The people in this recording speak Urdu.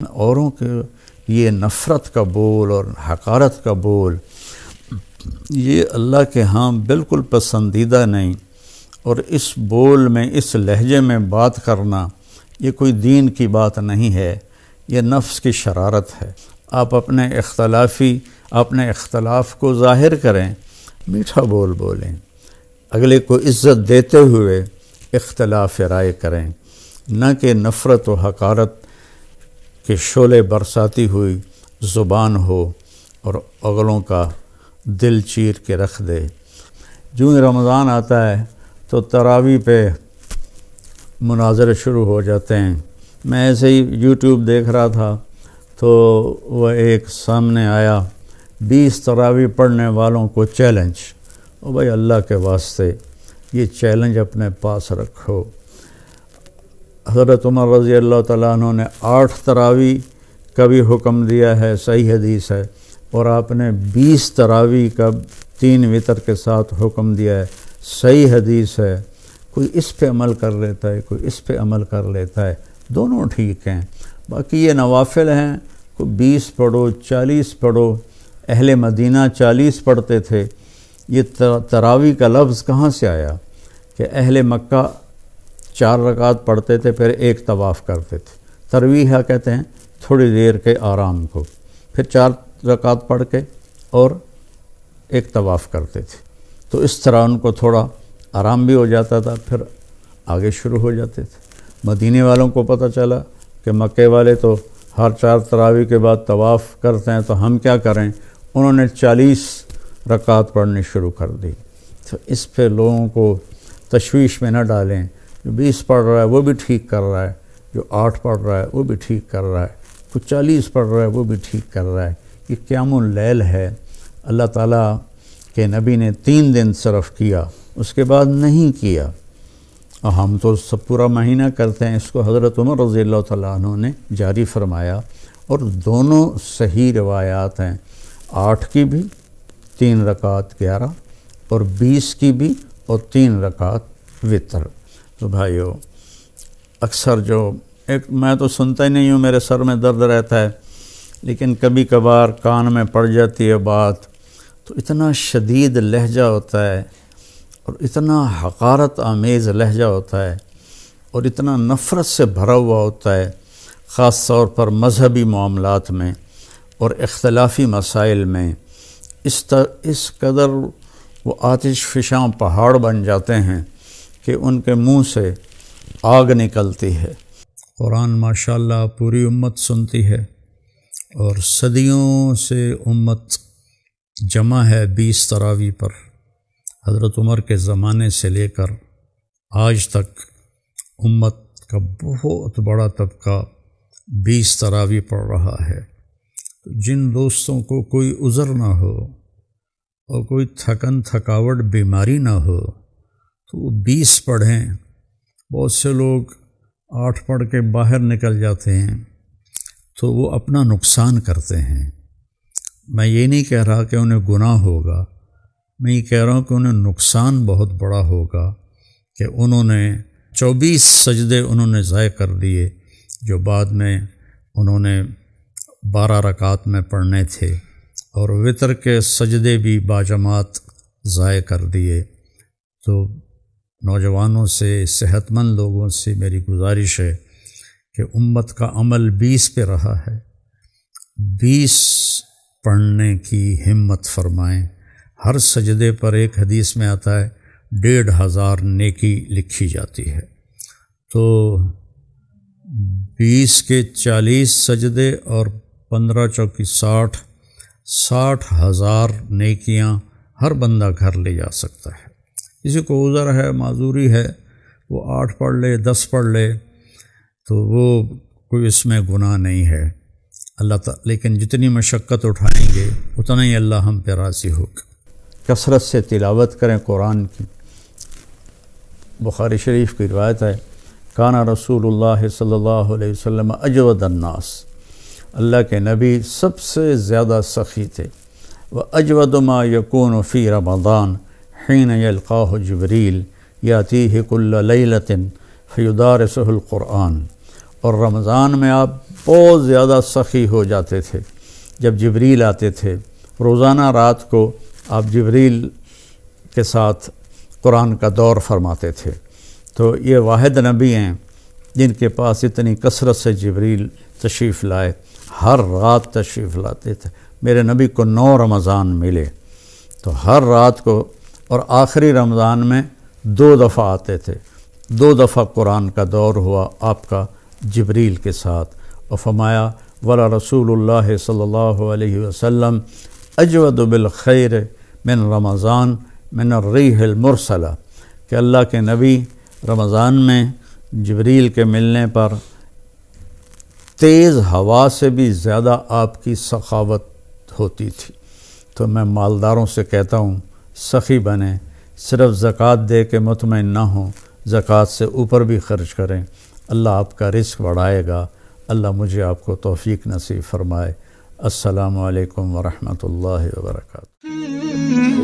اوروں کے یہ نفرت کا بول اور حقارت کا بول یہ اللہ کے ہاں بالکل پسندیدہ نہیں، اور اس بول میں اس لہجے میں بات کرنا یہ کوئی دین کی بات نہیں ہے، یہ نفس کی شرارت ہے۔ آپ اپنے اختلاف کو ظاہر کریں، میٹھا بول بولیں، اگلے کو عزت دیتے ہوئے اختلاف رائے کریں، نہ کہ نفرت و حقارت کے شعلے برساتی ہوئی زبان ہو اور اگلوں کا دل چیر کے رکھ دے۔ جو ہی رمضان آتا ہے تو تراویح پہ مناظرے شروع ہو جاتے ہیں۔ میں ایسے ہی یوٹیوب دیکھ رہا تھا تو وہ ایک سامنے آیا، 20 تراویح پڑھنے والوں کو چیلنج۔ او بھائی اللہ کے واسطے یہ چیلنج اپنے پاس رکھو۔ حضرت عمر رضی اللہ تعالیٰ عنہ نے 8 تراویح کا بھی حکم دیا ہے، صحیح حدیث ہے، اور آپ نے 20 تراویح کا 3 وتر کے ساتھ حکم دیا ہے، صحیح حدیث ہے۔ کوئی اس پہ عمل کر لیتا ہے، کوئی اس پہ عمل کر لیتا ہے، دونوں ٹھیک ہیں۔ باقی یہ نوافل ہیں، کوئی 20 پڑھو 40 پڑھو، اہل مدینہ 40 پڑھتے تھے۔ یہ تراویح کا لفظ کہاں سے آیا کہ اہل مکہ 4 رکعت پڑھتے تھے پھر ایک طواف کرتے تھے۔ ترویح کہتے ہیں تھوڑی دیر کے آرام کو، پھر 4 رکعت پڑھ کے اور ایک طواف کرتے تھے، تو اس طرح ان کو تھوڑا آرام بھی ہو جاتا تھا، پھر آگے شروع ہو جاتے تھے۔ مدینے والوں کو پتہ چلا کہ مکے والے تو ہر 4 تراویح کے بعد طواف کرتے ہیں، تو ہم کیا کریں؟ انہوں نے 40 رکعت پڑھنی شروع کر دی۔ تو اس پہ لوگوں کو تشویش میں نہ ڈالیں۔ جو 20 پڑھ رہا ہے وہ بھی ٹھیک کر رہا ہے، جو 8 پڑھ رہا ہے وہ بھی ٹھیک کر رہا ہے، جو 40 پڑھ رہا ہے وہ بھی ٹھیک کر رہا ہے۔ یہ قیام اللیل ہے، اللہ تعالیٰ کے نبی نے 3 دن صرف کیا، اس کے بعد نہیں کیا، اور ہم تو سب پورا مہینہ کرتے ہیں۔ اس کو حضرت عمر رضی اللہ تعالیٰ عنہ نے جاری فرمایا، اور دونوں صحیح روایات ہیں، 8 کی بھی 3 رکعت 11، اور 20 کی بھی اور 3 رکعت وتر۔ تو بھائیو، اکثر میں تو سنتا ہی نہیں ہوں، میرے سر میں درد رہتا ہے، لیکن کبھی کبھار کان میں پڑ جاتی ہے بات، تو اتنا شدید لہجہ ہوتا ہے اور اتنا حقارت آمیز لہجہ ہوتا ہے اور اتنا نفرت سے بھرا ہوا ہوتا ہے، خاص طور پر مذہبی معاملات میں اور اختلافی مسائل میں۔ اس قدر وہ آتش فشاں پہاڑ بن جاتے ہیں کہ ان کے منہ سے آگ نکلتی ہے۔ قرآن ماشاءاللہ پوری امت سنتی ہے، اور صدیوں سے امت جمع ہے 20 تراویح پر۔ حضرت عمر کے زمانے سے لے کر آج تک امت کا بہت بڑا طبقہ 20 تراویح پڑھ رہا ہے۔ جن دوستوں کو کوئی عذر نہ ہو اور کوئی تھکاوٹ بیماری نہ ہو تو وہ 20 پڑھیں۔ بہت سے لوگ 8 پڑھ کے باہر نکل جاتے ہیں تو وہ اپنا نقصان کرتے ہیں۔ میں یہ نہیں کہہ رہا کہ انہیں گناہ ہوگا، میں یہ کہہ رہا ہوں کہ انہیں نقصان بہت بڑا ہوگا کہ انہوں نے 24 سجدے انہوں نے ضائع کر دیے، جو بعد میں انہوں نے 12 رکعت میں پڑھنے تھے، اور وتر کے سجدے بھی باجماعت ضائع کر دیے۔ تو نوجوانوں سے، صحت مند لوگوں سے میری گزارش ہے کہ امت کا عمل 20 پہ رہا ہے، 20 پڑھنے کی ہمت فرمائیں۔ ہر سجدے پر ایک حدیث میں آتا ہے 1500 نیکی لکھی جاتی ہے۔ تو 20 کے 40 سجدے اور 15 چوکی 60,000 نیکیاں ہر بندہ گھر لے جا سکتا ہے۔ کسی کو عذر ہے، معذوری ہے، وہ 8 پڑھ لے، 10 پڑھ لے، تو وہ کوئی اس میں گناہ نہیں ہے اللہ تعالیٰ، لیکن جتنی مشقت اٹھائیں گے اتنا ہی اللہ ہم پہ راضی ہوگا۔ کثرت سے تلاوت کریں قرآن کی۔ بخاری شریف کی روایت ہے، کانا رسول اللہ صلی اللہ علیہ وسلم اجود الناس، اللہ کے نبی سب سے زیادہ سخی تھے۔ وَأَجْوَدُ مَا يَكُونُ فِي رَمَضَانَ حِينَ يَلْقَاهُ جِبْرِيلُ يَأْتِيهِ كُلَّ لَيْلَةٍ فَيُدَارِسُهُ الْقُرْآنَ، اور رمضان میں آپ بہت زیادہ سخی ہو جاتے تھے جب جبریل آتے تھے۔ روزانہ رات کو آپ جبریل کے ساتھ قرآن کا دور فرماتے تھے۔ تو یہ واحد نبی ہیں جن کے پاس اتنی کثرت سے جبریل تشریف لائے، ہر رات تشریف لاتے تھے۔ میرے نبی کو 9 رمضان ملے تو ہر رات کو، اور آخری رمضان میں 2 دفعہ آتے تھے، 2 دفعہ قرآن کا دور ہوا آپ کا جبریل کے ساتھ۔ اور فرمایا ولا رسول اللہ صلی اللہ علیہ وسلم اجود بالخیر من رمضان من الریح المرسلہ، کہ اللہ کے نبی رمضان میں جبریل کے ملنے پر تیز ہوا سے بھی زیادہ آپ کی سخاوت ہوتی تھی۔ تو میں مالداروں سے کہتا ہوں سخی بنیں، صرف زکوٰۃ دے کے مطمئن نہ ہوں، زکوٰۃ سے اوپر بھی خرچ کریں، اللہ آپ کا رزق بڑھائے گا۔ اللہ مجھے آپ کو توفیق نصیب فرمائے۔ السلام علیکم ورحمۃ اللہ وبرکاتہ۔